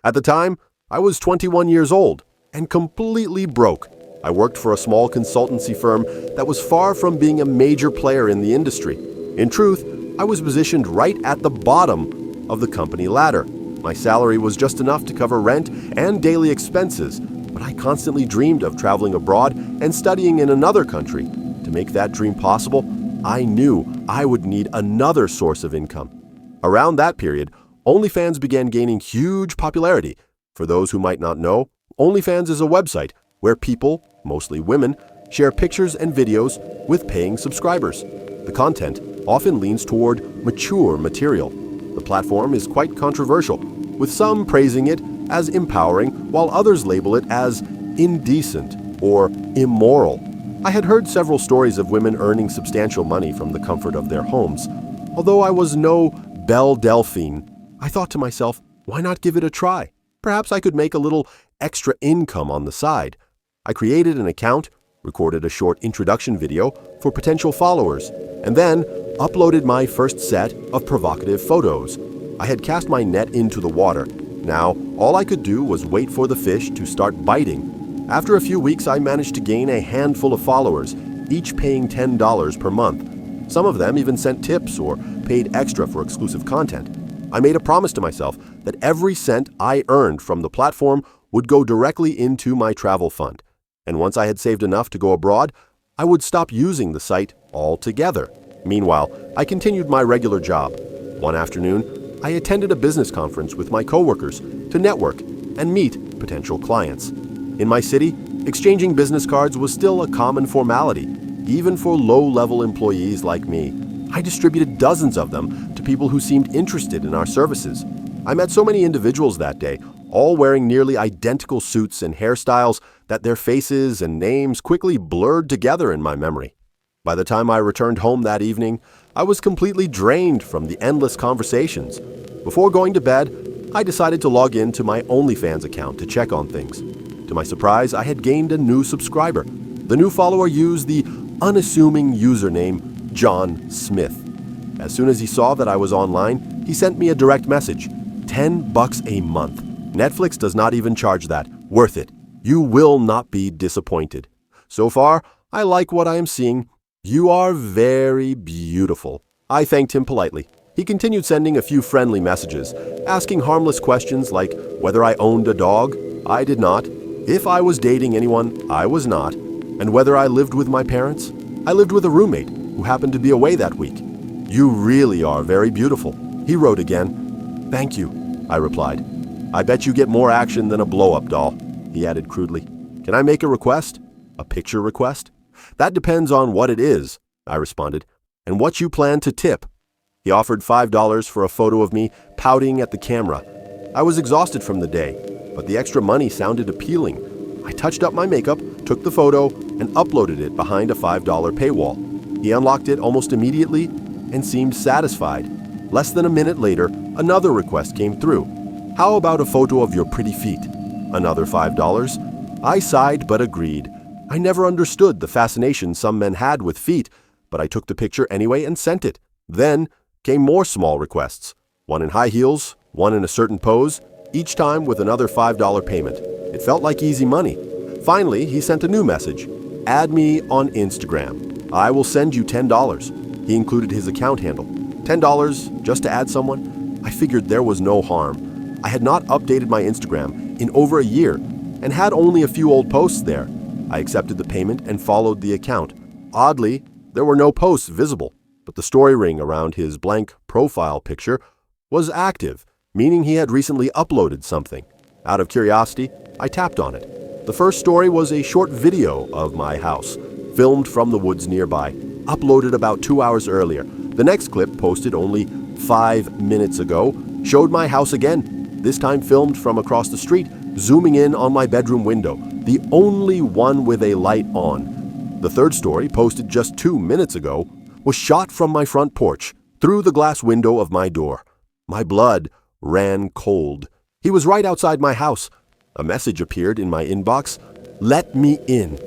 At the time, I was 21 years old and completely broke. I worked for a small consultancy firm that was far from being a major player in the industry. In truth, I was positioned right at the bottom of the company ladder. My salary was just enough to cover rent and daily expenses, but I constantly dreamed of traveling abroad and studying in another country. To make that dream possible, I knew I would need another source of income. Around that period, OnlyFans began gaining huge popularity. For those who might not know, OnlyFans is a website where people, mostly women, share pictures and videos with paying subscribers. The content often leans toward mature material. The platform is quite controversial, with some praising it as empowering while others label it as indecent or immoral. I had heard several stories of women earning substantial money from the comfort of their homes. Although I was no Belle Delphine, I thought to myself, why not give it a try? Perhaps I could make a little extra income on the side. I created an account, recorded a short introduction video for potential followers, and then uploaded my first set of provocative photos. I had cast my net into the water. Now, all I could do was wait for the fish to start biting. After a few weeks, I managed to gain a handful of followers, each paying $10 per month. Some of them even sent tips or paid extra for exclusive content. I made a promise to myself that every cent I earned from the platform would go directly into my travel fund. And once I had saved enough to go abroad, I would stop using the site altogether. Meanwhile, I continued my regular job. One afternoon, I attended a business conference with my coworkers to network and meet potential clients. In my city, exchanging business cards was still a common formality, even for low-level employees like me. I distributed dozens of them to people who seemed interested in our services. I met so many individuals that day, all wearing nearly identical suits and hairstyles that their faces and names quickly blurred together in my memory. By the time I returned home that evening, I was completely drained from the endless conversations. Before going to bed, I decided to log in to my OnlyFans account to check on things. To my surprise, I had gained a new subscriber. The new follower used the unassuming username John Smith. As soon as he saw that I was online, he sent me a direct message. $10 a month. Netflix does not even charge that. Worth it. You will not be disappointed. So far, I like what I am seeing. You are very beautiful. I thanked him politely. He continued sending a few friendly messages, asking harmless questions like whether I owned a dog. I did not. If I was dating anyone, I was not. And whether I lived with my parents. I lived with a roommate who happened to be away that week. You really are very beautiful. He wrote again. Thank you, I replied. I bet you get more action than a blow-up doll, he added crudely. Can I make a request? A picture request? That depends on what it is, I responded, and what you plan to tip. He offered $5 for a photo of me pouting at the camera. I was exhausted from the day, but the extra money sounded appealing. I touched up my makeup, took the photo, and uploaded it behind a $5 paywall. He unlocked it almost immediately and seemed satisfied. Less than a minute later, another request came through. How about a photo of your pretty feet? Another $5. I sighed but agreed. I never understood the fascination some men had with feet, but I took the picture anyway and sent it. Then came more small requests, one in high heels, one in a certain pose, each time with another $5 payment. It felt like easy money. Finally, he sent a new message. Add me on Instagram. I will send you $10. He included his account handle. $10 just to add someone? I figured there was no harm. I had not updated my Instagram in over a year and had only a few old posts there. I accepted the payment and followed the account. Oddly, there were no posts visible, but the story ring around his blank profile picture was active, meaning he had recently uploaded something. Out of curiosity, I tapped on it. The first story was a short video of my house, filmed from the woods nearby, uploaded about 2 hours earlier. The next clip, posted only 5 minutes ago, showed my house again, this time filmed from across the street, zooming in on my bedroom window, the only one with a light on. The third story, posted just 2 minutes ago, was shot from my front porch, through the glass window of my door. My blood ran cold. He was right outside my house. A message appeared in my inbox. Let me in.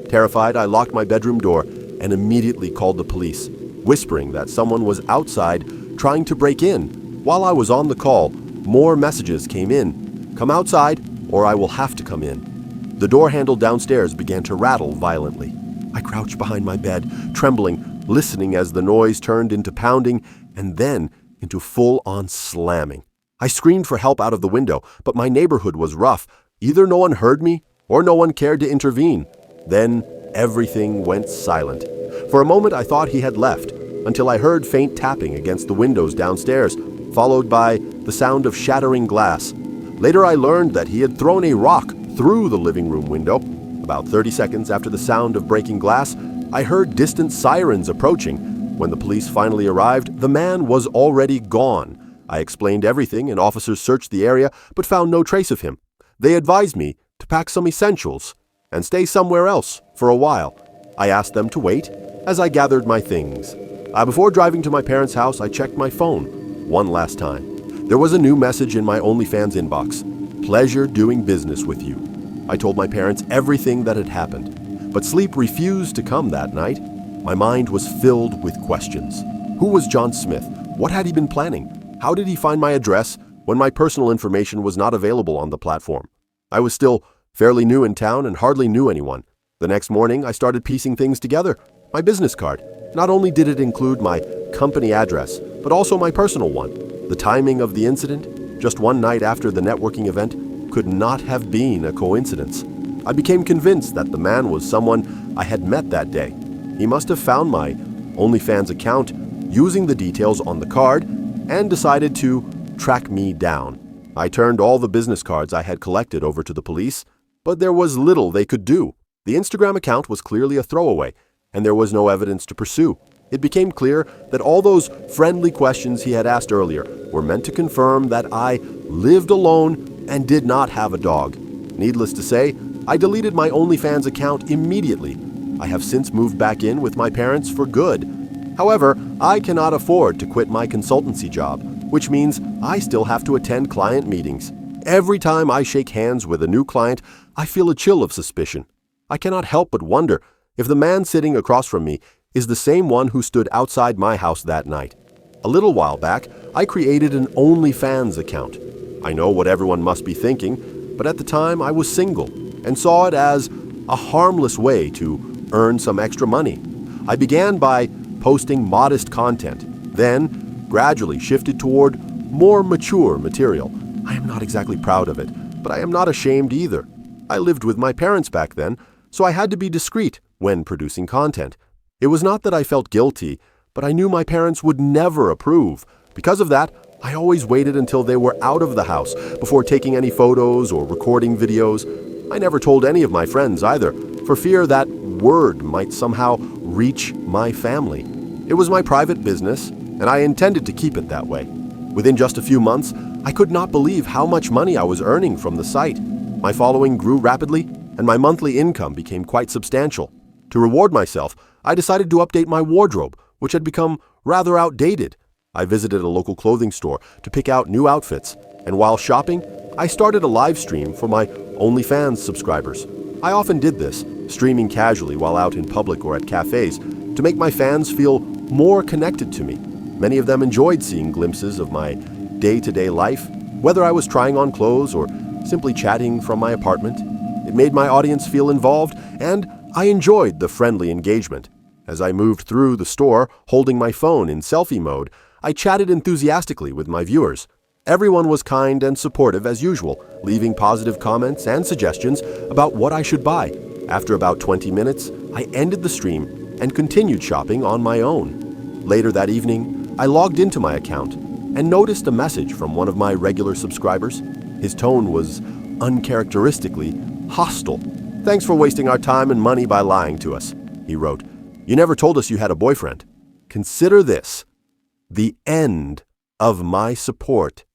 Terrified, I locked my bedroom door and immediately called the police, whispering that someone was outside trying to break in. While I was on the call, more messages came in. Come outside, or I will have to come in." The door handle downstairs began to rattle violently. I crouched behind my bed, trembling, listening as the noise turned into pounding and then into full-on slamming. I screamed for help out of the window, but my neighborhood was rough. Either no one heard me, or no one cared to intervene. Then everything went silent. For a moment I thought he had left, until I heard faint tapping against the windows downstairs, followed by the sound of shattering glass. Later I learned that he had thrown a rock through the living room window. About 30 seconds after the sound of breaking glass, I heard distant sirens approaching. When the police finally arrived, the man was already gone. I explained everything and officers searched the area but found no trace of him. They advised me to pack some essentials and stay somewhere else for a while. I asked them to wait as I gathered my things. Before driving to my parents' house, I checked my phone one last time. There was a new message in my OnlyFans inbox. "Pleasure doing business with you." I told my parents everything that had happened, but sleep refused to come that night. My mind was filled with questions. Who was John Smith? What had he been planning? How did he find my address when my personal information was not available on the platform? I was still fairly new in town and hardly knew anyone. The next morning, I started piecing things together. My business card. Not only did it include my company address, but also my personal one. The timing of the incident, just one night after the networking event, could not have been a coincidence. I became convinced that the man was someone I had met that day. He must have found my OnlyFans account using the details on the card and decided to track me down. I turned all the business cards I had collected over to the police, but there was little they could do. The Instagram account was clearly a throwaway, and there was no evidence to pursue. It became clear that all those friendly questions he had asked earlier were meant to confirm that I lived alone and did not have a dog. Needless to say, I deleted my OnlyFans account immediately. I have since moved back in with my parents for good. However, I cannot afford to quit my consultancy job, which means I still have to attend client meetings. Every time I shake hands with a new client, I feel a chill of suspicion. I cannot help but wonder if the man sitting across from me is the same one who stood outside my house that night. A little while back, I created an OnlyFans account. I know what everyone must be thinking, but at the time I was single and saw it as a harmless way to earn some extra money. I began by posting modest content, then gradually shifted toward more mature material. I am not exactly proud of it, but I am not ashamed either. I lived with my parents back then, so I had to be discreet when producing content. It was not that I felt guilty, but I knew my parents would never approve. Because of that, I always waited until they were out of the house before taking any photos or recording videos. I never told any of my friends either, for fear that word might somehow reach my family. It was my private business, and I intended to keep it that way. Within just a few months, I could not believe how much money I was earning from the site. My following grew rapidly, and my monthly income became quite substantial. To reward myself, I decided to update my wardrobe, which had become rather outdated. I visited a local clothing store to pick out new outfits, and while shopping, I started a live stream for my OnlyFans subscribers. I often did this, streaming casually while out in public or at cafes, to make my fans feel more connected to me. Many of them enjoyed seeing glimpses of my day-to-day life, whether I was trying on clothes or simply chatting from my apartment. It made my audience feel involved, and I enjoyed the friendly engagement. As I moved through the store, holding my phone in selfie mode, I chatted enthusiastically with my viewers. Everyone was kind and supportive as usual, leaving positive comments and suggestions about what I should buy. After about 20 minutes, I ended the stream and continued shopping on my own. Later that evening, I logged into my account and noticed a message from one of my regular subscribers. His tone was uncharacteristically hostile. "Thanks for wasting our time and money by lying to us," he wrote. "You never told us you had a boyfriend. Consider this the end of my support."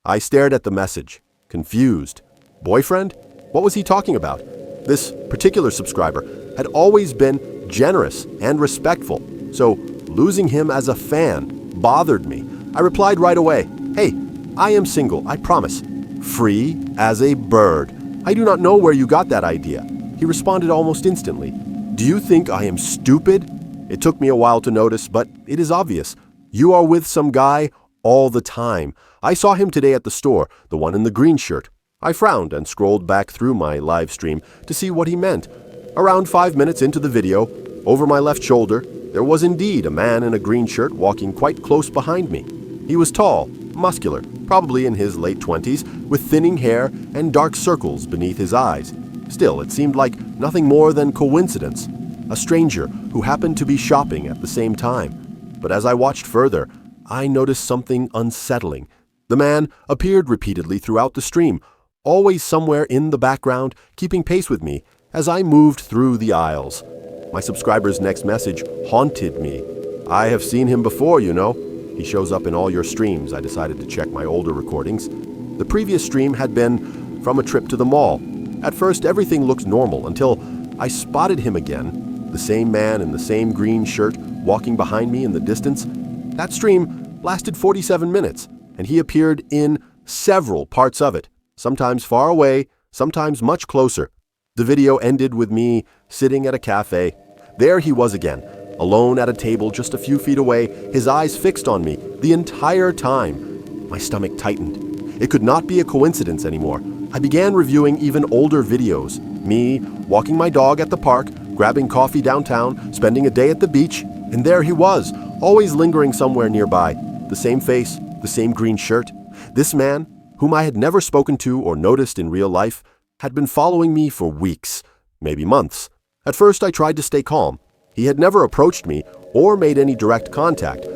I stared at the message, confused. Boyfriend? What was he talking about? This particular subscriber had always been generous and respectful, so losing him as a fan bothered me. I replied right away, "Hey, I am single, I promise. Free as a bird. I do not know where you got that idea." He responded almost instantly, "Do you think I am stupid?" It took me a while to notice, but it is obvious. You are with some guy all the time. I saw him today at the store, the one in the green shirt. I frowned and scrolled back through my live stream to see what he meant. Around 5 minutes into the video, over my left shoulder, there was indeed a man in a green shirt walking quite close behind me. He was tall, muscular, probably in his late 20s, with thinning hair and dark circles beneath his eyes. Still, it seemed like nothing more than coincidence. A stranger who happened to be shopping at the same time. But as I watched further, I noticed something unsettling. The man appeared repeatedly throughout the stream, always somewhere in the background, keeping pace with me as I moved through the aisles. My subscriber's next message haunted me. "I have seen him before, you know. He shows up in all your streams." I decided to check my older recordings. The previous stream had been from a trip to the mall. At first, everything looked normal until I spotted him again, the same man in the same green shirt walking behind me in the distance. That stream lasted 47 minutes, and he appeared in several parts of it, sometimes far away, sometimes much closer. The video ended with me sitting at a cafe. There he was again, alone at a table just a few feet away, his eyes fixed on me the entire time. My stomach tightened. It could not be a coincidence anymore. I began reviewing even older videos. Me walking my dog at the park, grabbing coffee downtown, spending a day at the beach, and there he was, always lingering somewhere nearby. The same face, the same green shirt. This man, whom I had never spoken to or noticed in real life, had been following me for weeks, maybe months. At first I tried to stay calm. He had never approached me or made any direct contact,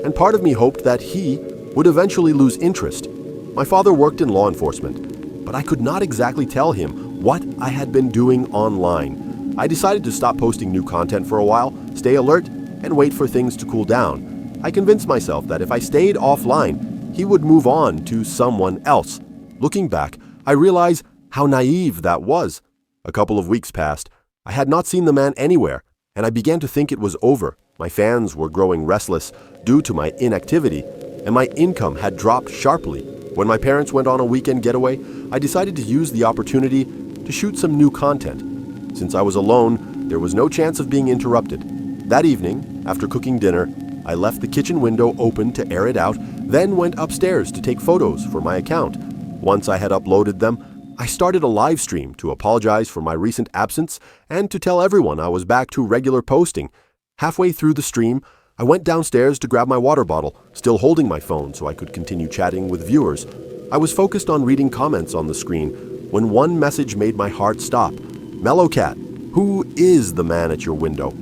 and part of me hoped that he would eventually lose interest. My father worked in law enforcement, but I could not exactly tell him what I had been doing online. I decided to stop posting new content for a while, stay alert, and wait for things to cool down. I convinced myself that if I stayed offline, he would move on to someone else. Looking back, I realize how naive that was. A couple of weeks passed. I had not seen the man anywhere, and I began to think it was over. My fans were growing restless due to my inactivity, and my income had dropped sharply. When my parents went on a weekend getaway, I decided to use the opportunity to shoot some new content. Since I was alone, there was no chance of being interrupted. That evening, after cooking dinner, I left the kitchen window open to air it out, then went upstairs to take photos for my account. Once I had uploaded them, I started a live stream to apologize for my recent absence and to tell everyone I was back to regular posting. Halfway through the stream, I went downstairs to grab my water bottle, still holding my phone so I could continue chatting with viewers. I was focused on reading comments on the screen when one message made my heart stop. "Mellow Cat, who is the man at your window?"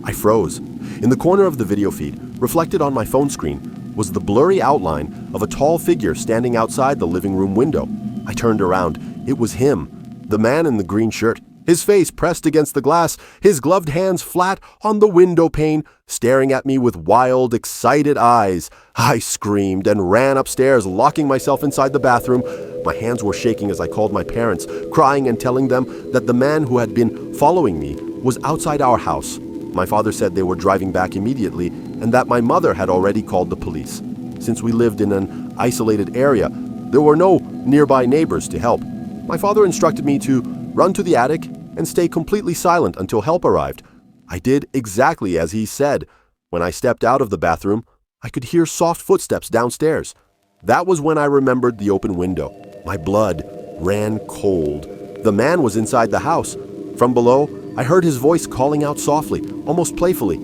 I froze. In the corner of the video feed, reflected on my phone screen, was the blurry outline of a tall figure standing outside the living room window. I turned around. It was him, the man in the green shirt, his face pressed against the glass, his gloved hands flat on the window pane, staring at me with wild, excited eyes. I screamed and ran upstairs, locking myself inside the bathroom. My hands were shaking as I called my parents, crying and telling them that the man who had been following me was outside our house. My father said they were driving back immediately and that my mother had already called the police. Since we lived in an isolated area, there were no nearby neighbors to help. My father instructed me to run to the attic and stay completely silent until help arrived. I did exactly as he said. When I stepped out of the bathroom, I could hear soft footsteps downstairs. That was when I remembered the open window. My blood ran cold. The man was inside the house. From below, I heard his voice calling out softly, almost playfully.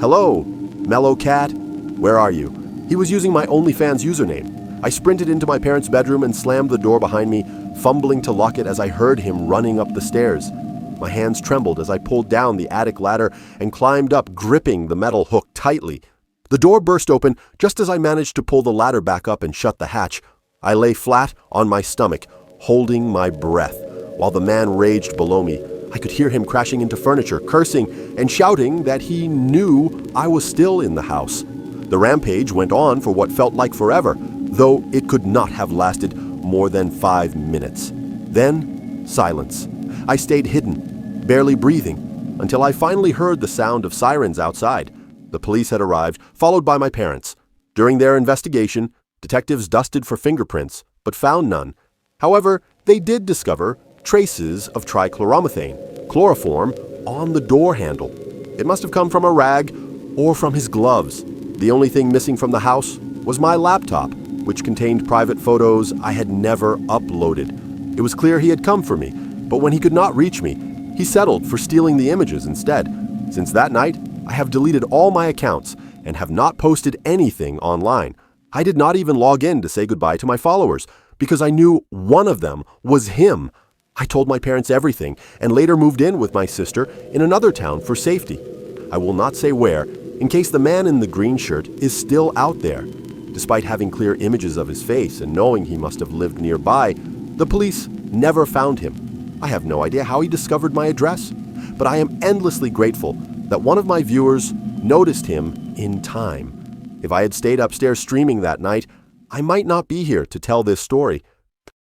"Hello, Mellow Cat, where are you?" He was using my OnlyFans username. I sprinted into my parents' bedroom and slammed the door behind me, fumbling to lock it as I heard him running up the stairs. My hands trembled as I pulled down the attic ladder and climbed up, gripping the metal hook tightly. The door burst open just as I managed to pull the ladder back up and shut the hatch. I lay flat on my stomach, holding my breath, while the man raged below me. I could hear him crashing into furniture, cursing and shouting that he knew I was still in the house. The rampage went on for what felt like forever, though it could not have lasted more than 5 minutes. Then, silence. I stayed hidden, barely breathing, until I finally heard the sound of sirens outside. The police had arrived, followed by my parents. During their investigation, detectives dusted for fingerprints, but found none. However, they did discover traces of trichloromethane, chloroform, on the door handle. It must have come from a rag or from his gloves. The only thing missing from the house was my laptop, which contained private photos I had never uploaded. It was clear he had come for me, but when he could not reach me, he settled for stealing the images instead. Since that night, I have deleted all my accounts and have not posted anything online. I did not even log in to say goodbye to my followers because I knew one of them was him. I told my parents everything and later moved in with my sister in another town for safety. I will not say where, in case the man in the green shirt is still out there. Despite having clear images of his face and knowing he must have lived nearby, the police never found him. I have no idea how he discovered my address, but I am endlessly grateful that one of my viewers noticed him in time. If I had stayed upstairs streaming that night, I might not be here to tell this story.